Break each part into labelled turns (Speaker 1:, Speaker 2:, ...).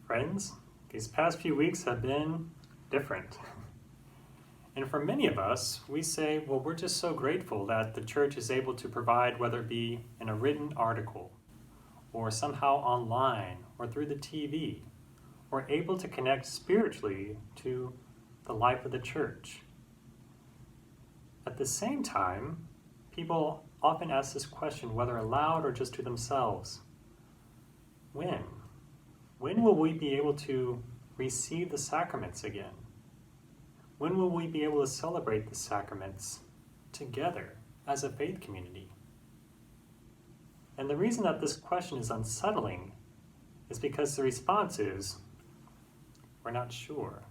Speaker 1: Friends, these past few weeks have been different. And for many of us, we say, well, we're just so grateful that the church is able to provide, whether it be in a written article, or somehow online, or through the TV, or able to connect spiritually to the life of the church. At the same time, people often ask this question, whether aloud or just to themselves. When? When will we be able to receive the sacraments again? When will we be able to celebrate the sacraments together as a faith community? And the reason that this question is unsettling is because the response is, we're not sure.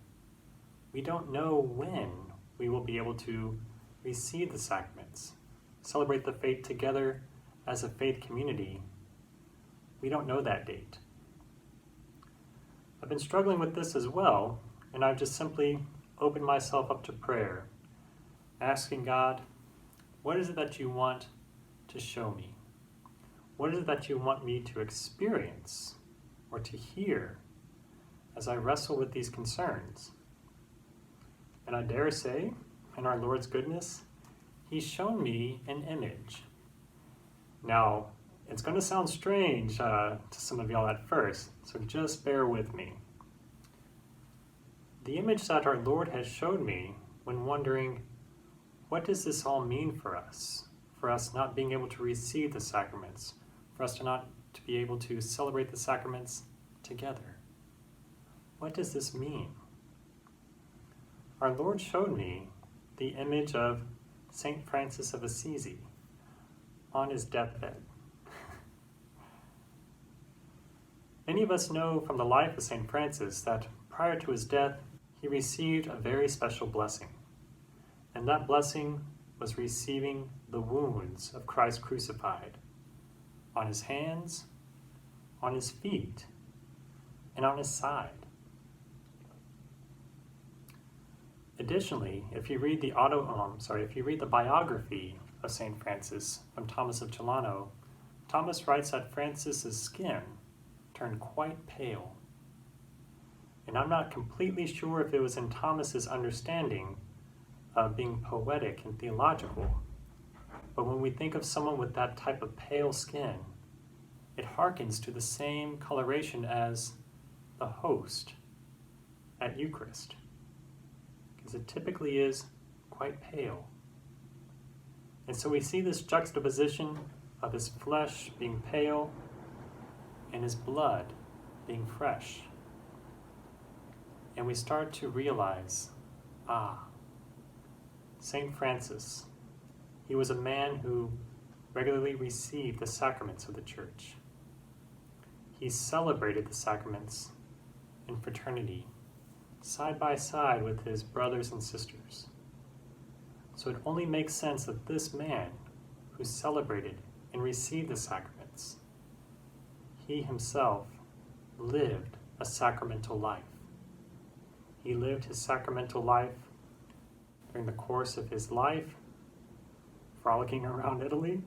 Speaker 1: We don't know when we will be able to receive the sacraments, celebrate the faith together as a faith community. We don't know that date. I've been struggling with this as well, and I've just simply opened myself up to prayer, asking God, what is it that you want to show me? What is it that you want me to experience or to hear as I wrestle with these concerns? And I dare say, in our Lord's goodness, He's shown me an image. Now, it's going to sound strange to some of y'all at first, so just bear with me. The image that our Lord has showed me when wondering, what does this all mean for us? For us not being able to receive the sacraments, for us to be able to celebrate the sacraments together. What does this mean? Our Lord showed me the image of St. Francis of Assisi on his deathbed. Many of us know from the life of St. Francis that prior to his death, he received a very special blessing. And that blessing was receiving the wounds of Christ crucified on his hands, on his feet, and on his side. Additionally, if you read the biography of St. Francis from Thomas of Celano, Thomas writes that Francis's skin turned quite pale. And I'm not completely sure if it was in Thomas's understanding of being poetic and theological, but when we think of someone with that type of pale skin, it harkens to the same coloration as the host at Eucharist, because it typically is quite pale. And so we see this juxtaposition of his flesh being pale and his blood being fresh. And we start to realize, St. Francis, he was a man who regularly received the sacraments of the church. He celebrated the sacraments in fraternity, side by side with his brothers and sisters. So it only makes sense that this man who celebrated and received the sacraments, he himself lived a sacramental life. He lived his sacramental life during the course of his life, frolicking around Italy,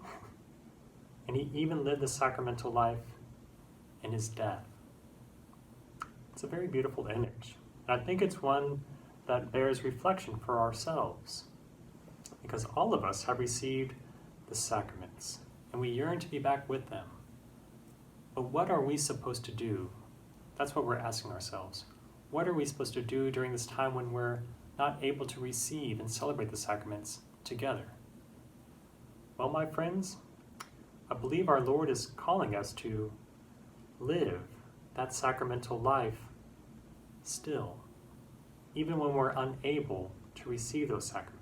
Speaker 1: and he even lived the sacramental life in his death. It's a very beautiful image. And I think it's one that bears reflection for ourselves, because all of us have received the sacraments, and we yearn to be back with them. But what are we supposed to do? That's what we're asking ourselves. What are we supposed to do during this time when we're not able to receive and celebrate the sacraments together? Well, my friends, I believe our Lord is calling us to live that sacramental life still, even when we're unable to receive those sacraments.